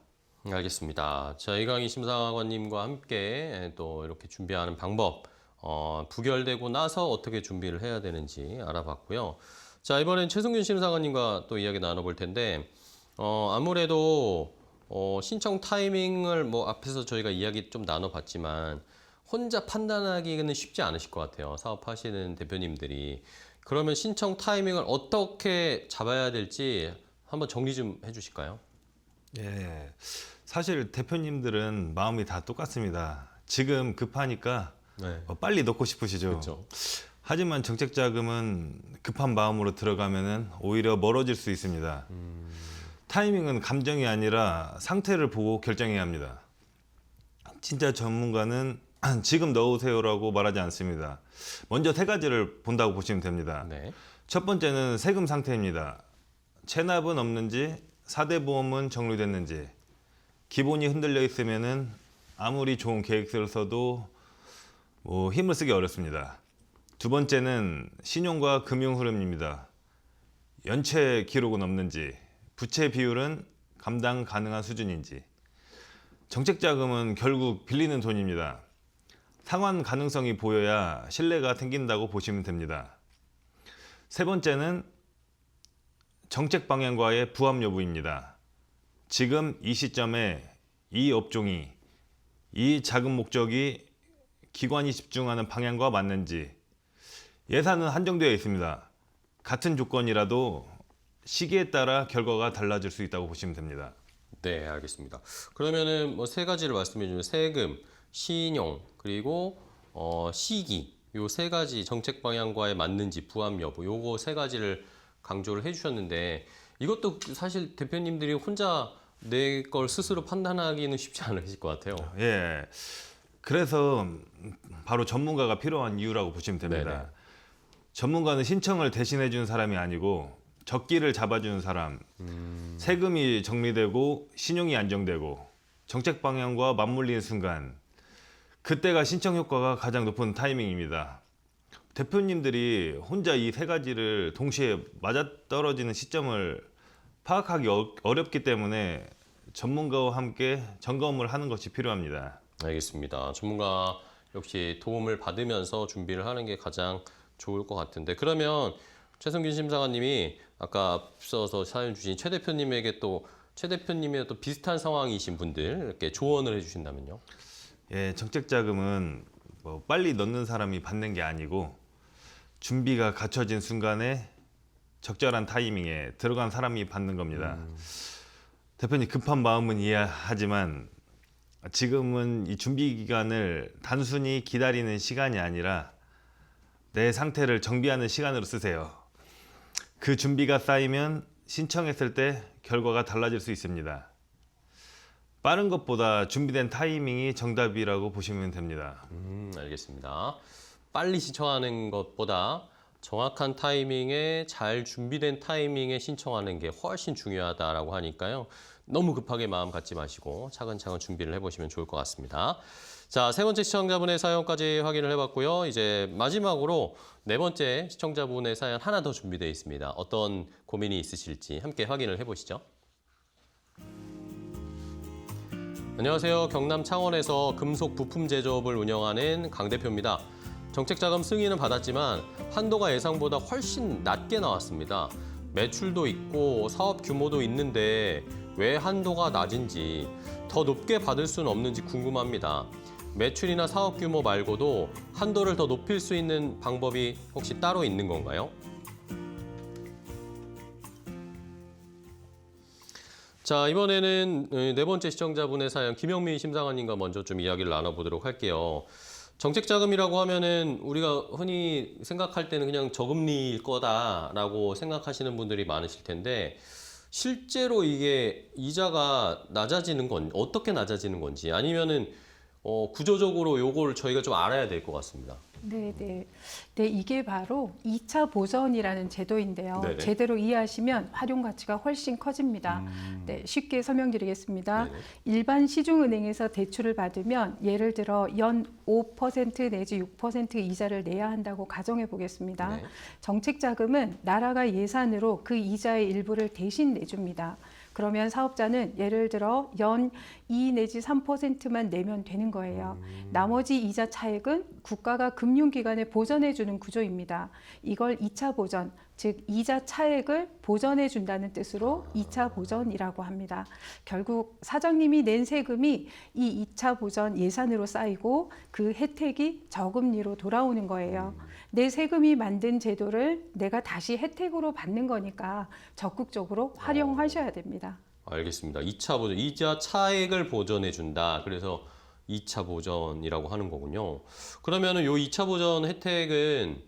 알겠습니다. 자, 이강희 심사관님과 함께 또 이렇게 준비하는 방법, 부결되고 나서 어떻게 준비를 해야 되는지 알아봤고요. 자, 이번엔 최승균 심사관님과 또 이야기 나눠볼 텐데, 아무래도 신청 타이밍을 뭐 앞에서 저희가 이야기 좀 나눠봤지만 혼자 판단하기는 쉽지 않으실 것 같아요. 사업하시는 대표님들이. 그러면 신청 타이밍을 어떻게 잡아야 될지 한번 정리 좀 해주실까요? 예, 사실 대표님들은 마음이 다 똑같습니다. 지금 급하니까 네. 빨리 넣고 싶으시죠. 그렇죠. 하지만 정책 자금은 급한 마음으로 들어가면은 오히려 멀어질 수 있습니다. 타이밍은 감정이 아니라 상태를 보고 결정해야 합니다. 진짜 전문가는 지금 넣으세요라고 말하지 않습니다. 먼저 세 가지를 본다고 보시면 됩니다. 네. 첫 번째는 세금 상태입니다. 체납은 없는지, 4대 보험은 정리됐는지, 기본이 흔들려 있으면은 아무리 좋은 계획서를 써도 힘을 쓰기 어렵습니다. 두 번째는 신용과 금융 흐름입니다. 연체 기록은 없는지, 부채 비율은 감당 가능한 수준인지. 정책 자금은 결국 빌리는 돈입니다. 상환 가능성이 보여야 신뢰가 생긴다고 보시면 됩니다. 세 번째는 정책 방향과의 부합 여부입니다. 지금 이 시점에 이 업종이, 이 자금 목적이 기관이 집중하는 방향과 맞는지. 예산은 한정되어 있습니다. 같은 조건이라도 시기에 따라 결과가 달라질 수 있다고 보시면 됩니다. 네, 알겠습니다. 그러면은 뭐 세 가지를 말씀해 주면 세금, 신용, 그리고 시기, 요 세 가지 정책 방향과에 맞는지 부합 여부, 요거 세 가지를 강조를 해주셨는데 이것도 사실 대표님들이 혼자 내 걸 스스로 판단하기는 쉽지 않으실 것 같아요. 예. 그래서 바로 전문가가 필요한 이유라고 보시면 됩니다. 네네. 전문가는 신청을 대신해 주는 사람이 아니고 적기를 잡아주는 사람, 세금이 정리되고 신용이 안정되고 정책 방향과 맞물리는 순간, 그때가 신청 효과가 가장 높은 타이밍입니다. 대표님들이 혼자 이 세 가지를 동시에 맞아떨어지는 시점을 파악하기 어렵기 때문에 전문가와 함께 점검을 하는 것이 필요합니다. 알겠습니다. 전문가 역시 도움을 받으면서 준비를 하는 게 가장 좋을 것 같은데 그러면 최승균 심사관님이 아까 앞서서 사연 주신 최 대표님에게 최 대표님의 또 비슷한 상황이신 분들 이렇게 조언을 해주신다면요? 예, 정책 자금은 빨리 넣는 사람이 받는 게 아니고 준비가 갖춰진 순간에 적절한 타이밍에 들어간 사람이 받는 겁니다. 대표님 급한 마음은 이해하지만 지금은 이 준비 기간을 단순히 기다리는 시간이 아니라 내 상태를 정비하는 시간으로 쓰세요. 그 준비가 쌓이면 신청했을 때 결과가 달라질 수 있습니다. 빠른 것보다 준비된 타이밍이 정답이라고 보시면 됩니다. 알겠습니다. 빨리 신청하는 것보다 정확한 타이밍에 잘 준비된 타이밍에 신청하는 게 훨씬 중요하다라고 하니까요. 너무 급하게 마음 갖지 마시고 차근차근 준비를 해보시면 좋을 것 같습니다. 자, 세 번째 시청자분의 사연까지 확인을 해봤고요. 이제 마지막으로 네 번째 시청자분의 사연 하나 더 준비되어 있습니다. 어떤 고민이 있으실지 함께 확인을 해보시죠. 안녕하세요. 경남 창원에서 금속 부품 제조업을 운영하는 강 대표입니다. 정책자금 승인은 받았지만 한도가 예상보다 훨씬 낮게 나왔습니다. 매출도 있고 사업 규모도 있는데 왜 한도가 낮은지, 더 높게 받을 수는 없는지 궁금합니다. 매출이나 사업 규모 말고도 한도를 더 높일 수 있는 방법이 혹시 따로 있는 건가요? 자, 이번에는 네 번째 시청자분의 사연 김영민 심사관님과 먼저 좀 이야기를 나눠보도록 할게요. 정책자금이라고 하면은 우리가 흔히 생각할 때는 그냥 저금리일 거다라고 생각하시는 분들이 많으실 텐데 실제로 이게 이자가 낮아지는 건 어떻게 낮아지는 건지 아니면은 구조적으로 요걸 저희가 좀 알아야 될 것 같습니다. 네, 이게 바로 2차 보전이라는 제도인데요. 네네. 제대로 이해하시면 활용 가치가 훨씬 커집니다. 네, 쉽게 설명드리겠습니다. 네네. 일반 시중은행에서 대출을 받으면 예를 들어 연 5% 내지 6% 이자를 내야 한다고 가정해 보겠습니다. 네. 정책 자금은 나라가 예산으로 그 이자의 일부를 대신 내줍니다. 그러면 사업자는 예를 들어 연 2 내지 3%만 내면 되는 거예요. 나머지 이자 차액은 국가가 금융기관에 보전해 주는 구조입니다. 이걸 2차 보전, 즉 이자 차액을 보전해 준다는 뜻으로 2차 보전이라고 합니다. 결국 사장님이 낸 세금이 이 2차 보전 예산으로 쌓이고 그 혜택이 저금리로 돌아오는 거예요. 내 세금이 만든 제도를 내가 다시 혜택으로 받는 거니까 적극적으로 활용하셔야 됩니다. 알겠습니다. 2차 보전, 이자 차액을 보전해 준다. 그래서 2차 보전이라고 하는 거군요. 그러면은 요 2차 보전 혜택은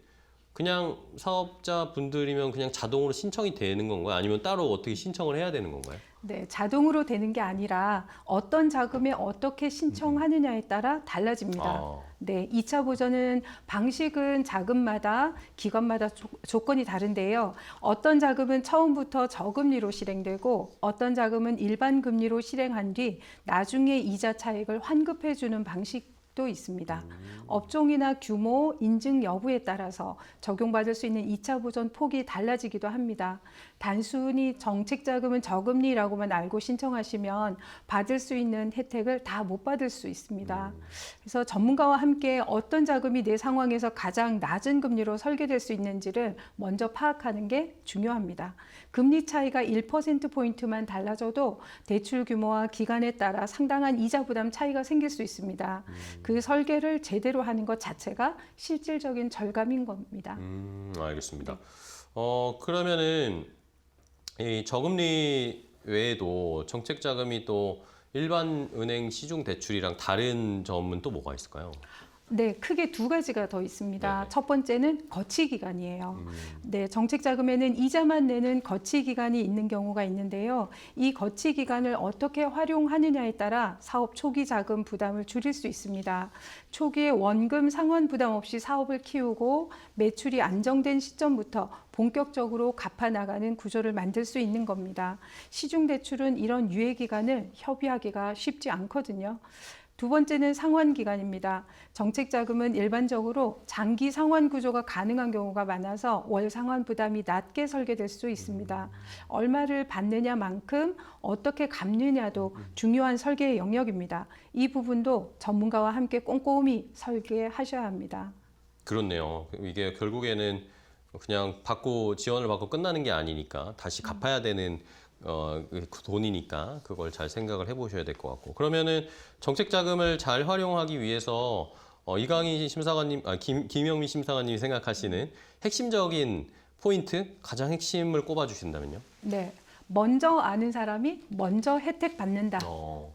그냥 사업자 분들이면 그냥 자동으로 신청이 되는 건가요? 아니면 따로 어떻게 신청을 해야 되는 건가요? 네, 자동으로 되는 게 아니라 어떤 자금에 어떻게 신청하느냐에 따라 달라집니다. 아. 네, 2차 보전은 방식은 자금마다 기관마다 조건이 다른데요. 어떤 자금은 처음부터 저금리로 실행되고 어떤 자금은 일반 금리로 실행한 뒤 나중에 이자 차익을 환급해 주는 방식도 있습니다. 업종이나 규모, 인증 여부에 따라서 적용받을 수 있는 2차 보전 폭이 달라지기도 합니다. 단순히 정책자금은 저금리라고만 알고 신청하시면 받을 수 있는 혜택을 다 못 받을 수 있습니다. 그래서 전문가와 함께 어떤 자금이 내 상황에서 가장 낮은 금리로 설계될 수 있는지를 먼저 파악하는 게 중요합니다. 금리 차이가 1%포인트만 달라져도 대출 규모와 기간에 따라 상당한 이자 부담 차이가 생길 수 있습니다. 그 설계를 제대로 하는 것 자체가 실질적인 절감인 겁니다. 알겠습니다. 그러면은 이 저금리 외에도 정책 자금이 또 일반 은행 시중 대출이랑 다른 점은 또 뭐가 있을까요? 네, 크게 두 가지가 더 있습니다. 네네. 첫 번째는 거치 기간이에요. 네, 정책 자금에는 이자만 내는 거치 기간이 있는 경우가 있는데요. 이 거치 기간을 어떻게 활용하느냐에 따라 사업 초기 자금 부담을 줄일 수 있습니다. 초기에 원금 상환 부담 없이 사업을 키우고 매출이 안정된 시점부터 본격적으로 갚아 나가는 구조를 만들 수 있는 겁니다. 시중 대출은 이런 유예 기간을 협의하기가 쉽지 않거든요. 두 번째는 상환 기간입니다. 정책 자금은 일반적으로 장기 상환 구조가 가능한 경우가 많아서 월 상환 부담이 낮게 설계될 수 있습니다. 얼마를 받느냐만큼 어떻게 갚느냐도 중요한 설계의 영역입니다. 이 부분도 전문가와 함께 꼼꼼히 설계하셔야 합니다. 그렇네요. 이게 결국에는 그냥 지원을 받고 끝나는 게 아니니까 다시 갚아야 되는 그 돈이니까 그걸 잘 생각을 해보셔야 될 것 같고. 그러면은 정책 자금을 잘 활용하기 위해서 이강희 심사관님, 김영미 심사관님이 생각하시는 핵심적인 포인트, 가장 핵심을 꼽아주신다면요? 네, 먼저 아는 사람이 먼저 혜택 받는다.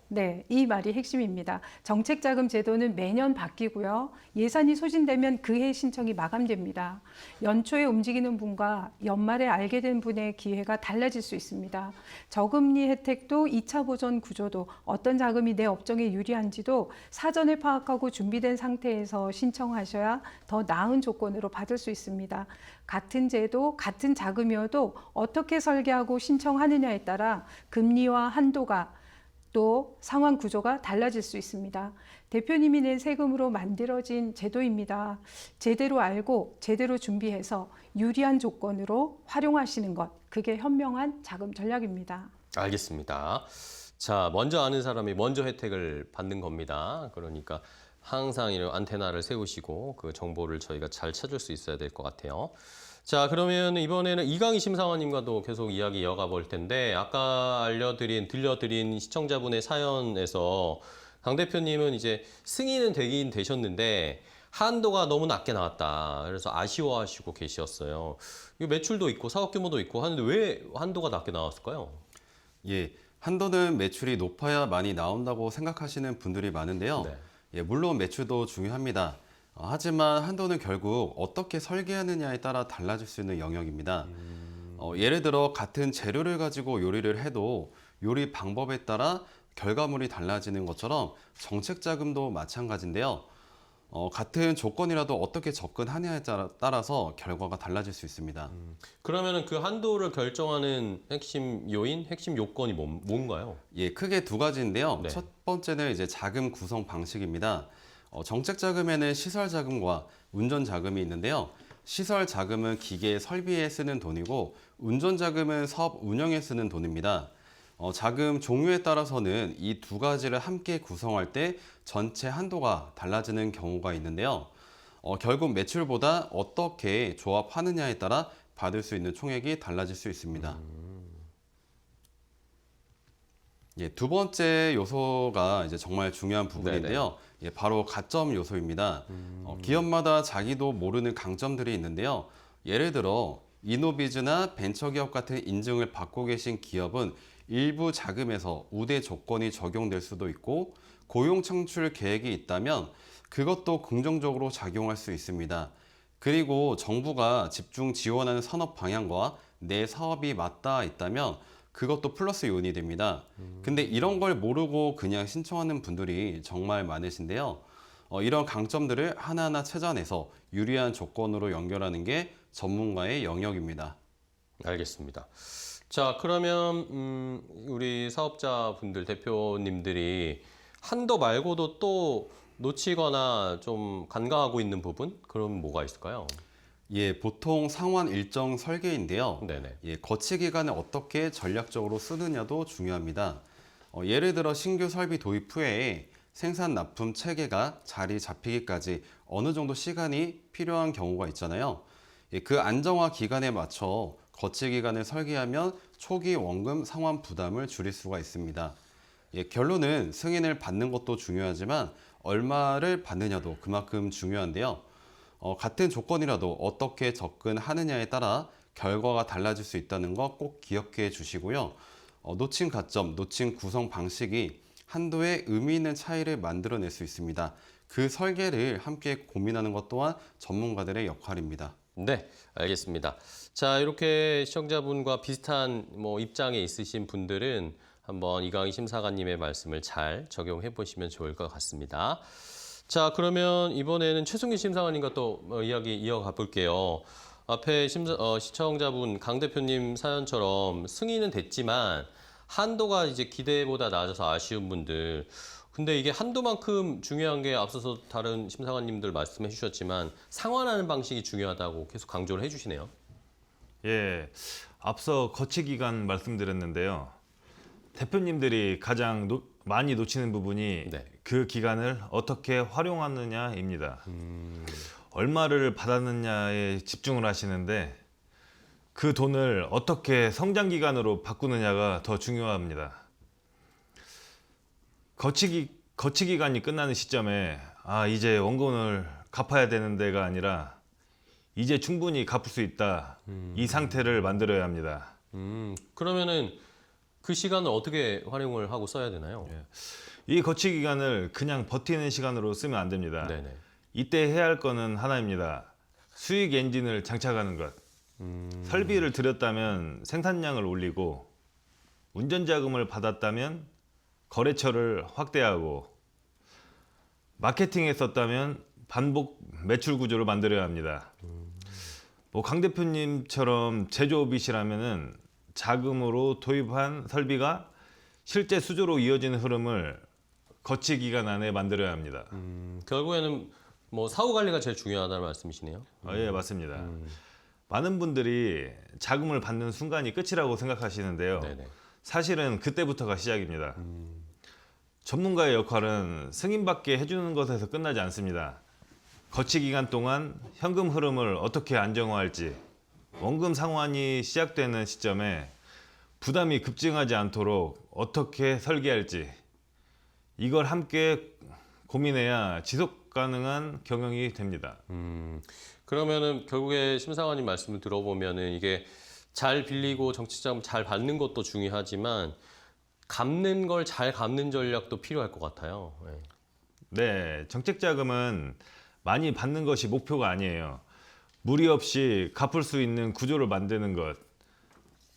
네, 이 말이 핵심입니다. 정책자금 제도는 매년 바뀌고요. 예산이 소진되면 그해 신청이 마감됩니다. 연초에 움직이는 분과 연말에 알게 된 분의 기회가 달라질 수 있습니다. 저금리 혜택도 2차 보전 구조도 어떤 자금이 내 업종에 유리한지도 사전에 파악하고 준비된 상태에서 신청하셔야 더 나은 조건으로 받을 수 있습니다. 같은 제도, 같은 자금이어도 어떻게 설계하고 신청하느냐에 따라 금리와 한도가 또 상환 구조가 달라질 수 있습니다. 대표님이 낸 세금으로 만들어진 제도입니다. 제대로 알고 제대로 준비해서 유리한 조건으로 활용하시는 것, 그게 현명한 자금 전략입니다. 알겠습니다. 자, 먼저 아는 사람이 먼저 혜택을 받는 겁니다. 그러니까 항상 이런 안테나를 세우시고 그 정보를 저희가 잘 찾을 수 있어야 될 것 같아요. 자, 그러면 이번에는 이강희 심사관님과도 계속 이야기 이어가 볼 텐데 아까 들려드린 시청자분의 사연에서 강 대표님은 이제 승인은 되긴 되셨는데 한도가 너무 낮게 나왔다. 그래서 아쉬워하시고 계셨어요. 이거 매출도 있고 사업 규모도 있고 하는데 왜 한도가 낮게 나왔을까요? 예, 한도는 매출이 높아야 많이 나온다고 생각하시는 분들이 많은데요. 네. 예, 물론 매출도 중요합니다. 하지만 한도는 결국 어떻게 설계하느냐에 따라 달라질 수 있는 영역입니다. 예를 들어 같은 재료를 가지고 요리를 해도 요리 방법에 따라 결과물이 달라지는 것처럼 정책 자금도 마찬가지인데요. 같은 조건이라도 어떻게 접근하느냐에 따라서 결과가 달라질 수 있습니다. 그러면은 그 한도를 결정하는 핵심 요인, 핵심 요건이 뭔가요? 예, 크게 두 가지인데요. 네. 첫 번째는 이제 자금 구성 방식입니다. 정책 자금에는 시설 자금과 운전 자금이 있는데요. 시설 자금은 기계 설비에 쓰는 돈이고 운전 자금은 사업 운영에 쓰는 돈입니다. 자금 종류에 따라서는 이 두 가지를 함께 구성할 때 전체 한도가 달라지는 경우가 있는데요. 결국 매출보다 어떻게 조합하느냐에 따라 받을 수 있는 총액이 달라질 수 있습니다. 예, 두 번째 요소가 이제 정말 중요한 부분인데요. 예, 바로 가점 요소입니다. 기업마다 자기도 모르는 강점들이 있는데요. 예를 들어 이노비즈나 벤처기업 같은 인증을 받고 계신 기업은 일부 자금에서 우대 조건이 적용될 수도 있고 고용 창출 계획이 있다면 그것도 긍정적으로 작용할 수 있습니다. 그리고 정부가 집중 지원하는 산업 방향과 내 사업이 맞닿아 있다면 그것도 플러스 요인이 됩니다. 근데 이런 걸 모르고 그냥 신청하는 분들이 정말 많으신데요. 이런 강점들을 하나하나 찾아내서 유리한 조건으로 연결하는 게 전문가의 영역입니다. 알겠습니다. 자, 그러면 우리 사업자분들, 대표님들이 한도 말고도 또 놓치거나 좀 간과하고 있는 부분? 그럼 뭐가 있을까요? 예, 보통 상환 일정 설계인데요. 네네. 예, 거치 기간을 어떻게 전략적으로 쓰느냐도 중요합니다. 예를 들어 신규 설비 도입 후에 생산 납품 체계가 자리 잡히기까지 어느 정도 시간이 필요한 경우가 있잖아요. 예, 그 안정화 기간에 맞춰 거치 기간을 설계하면 초기 원금 상환 부담을 줄일 수가 있습니다. 예, 결론은 승인을 받는 것도 중요하지만 얼마를 받느냐도 그만큼 중요한데요. 같은 조건이라도 어떻게 접근하느냐에 따라 결과가 달라질 수 있다는 거 꼭 기억해 주시고요. 놓친 가점, 놓친 구성 방식이 한도에 의미 있는 차이를 만들어낼 수 있습니다. 그 설계를 함께 고민하는 것 또한 전문가들의 역할입니다. 네, 알겠습니다. 자, 이렇게 시청자분과 비슷한 입장에 있으신 분들은 한번 이강희 심사관님의 말씀을 잘 적용해 보시면 좋을 것 같습니다. 자, 그러면 이번에는 최승규 심사관님과 또 이야기 이어가 볼게요. 앞에 시청자분 강 대표님 사연처럼 승인은 됐지만 한도가 이제 기대보다 낮아서 아쉬운 분들. 근데 이게 한도만큼 중요한 게 앞서서 다른 심사관님들 말씀해 주셨지만 상환하는 방식이 중요하다고 계속 강조를 해 주시네요. 예, 앞서 거치 기간 말씀드렸는데요. 대표님들이 가장 많이 놓치는 부분이 네. 그 기간을 어떻게 활용하느냐입니다. 얼마를 받았느냐에 집중을 하시는데 그 돈을 어떻게 성장 기간으로 바꾸느냐가 더 중요합니다. 거치 기간이 끝나는 시점에 이제 원금을 갚아야 되는 데가 아니라 이제 충분히 갚을 수 있다. 이 상태를 만들어야 합니다. 그러면은 그 시간을 어떻게 활용을 하고 써야 되나요? 이 거치 기간을 그냥 버티는 시간으로 쓰면 안 됩니다. 네네. 이때 해야 할 거는 하나입니다. 수익 엔진을 장착하는 것. 설비를 들였다면 생산량을 올리고 운전 자금을 받았다면 거래처를 확대하고 마케팅에 썼다면 반복 매출 구조를 만들어야 합니다. 강 대표님처럼 제조업이시라면은 자금으로 도입한 설비가 실제 수주로 이어지는 흐름을 거치 기간 안에 만들어야 합니다. 결국에는 사후 관리가 제일 중요하다는 말씀이시네요. 예, 맞습니다. 많은 분들이 자금을 받는 순간이 끝이라고 생각하시는데요. 네네. 사실은 그때부터가 시작입니다. 전문가의 역할은 승인받게 해주는 것에서 끝나지 않습니다. 거치 기간 동안 현금 흐름을 어떻게 안정화할지, 원금 상환이 시작되는 시점에 부담이 급증하지 않도록 어떻게 설계할지, 이걸 함께 고민해야 지속 가능한 경영이 됩니다. 그러면은 결국에 심사관님 말씀을 들어보면은 이게 잘 빌리고 정치자금 잘 받는 것도 중요하지만 갚는 걸 잘 갚는 전략도 필요할 것 같아요. 네. 네, 정책 자금은 많이 받는 것이 목표가 아니에요. 무리 없이 갚을 수 있는 구조를 만드는 것,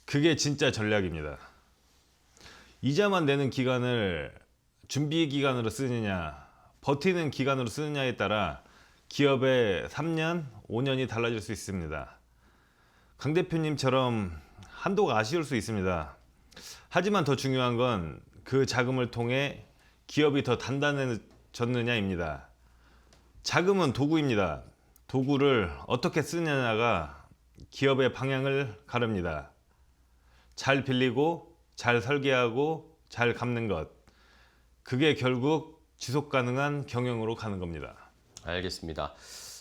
그게 진짜 전략입니다. 이자만 내는 기간을 준비 기간으로 쓰느냐, 버티는 기간으로 쓰느냐에 따라 기업의 3년, 5년이 달라질 수 있습니다. 강 대표님처럼 한도가 아쉬울 수 있습니다. 하지만 더 중요한 건 그 자금을 통해 기업이 더 단단해졌느냐입니다. 자금은 도구입니다. 도구를 어떻게 쓰느냐가 기업의 방향을 가릅니다. 잘 빌리고 잘 설계하고 잘 갚는 것, 그게 결국 지속 가능한 경영으로 가는 겁니다. 알겠습니다.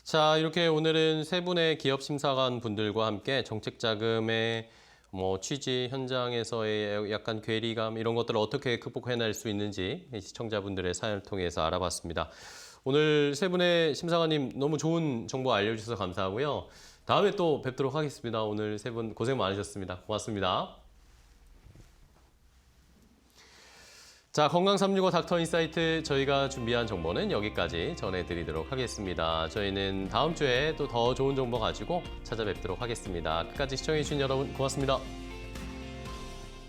자, 이렇게 오늘은 세 분의 기업 심사관 분들과 함께 정책자금의 취지 현장에서의 약간 괴리감 이런 것들을 어떻게 극복해낼 수 있는지 시청자분들의 사연을 통해서 알아봤습니다. 오늘 세 분의 심사관님 너무 좋은 정보 알려주셔서 감사하고요. 다음에 또 뵙도록 하겠습니다. 오늘 세 분 고생 많으셨습니다. 고맙습니다. 자, 건강365 닥터인사이트 저희가 준비한 정보는 여기까지 전해드리도록 하겠습니다. 저희는 다음 주에 또 더 좋은 정보 가지고 찾아뵙도록 하겠습니다. 끝까지 시청해주신 여러분 고맙습니다.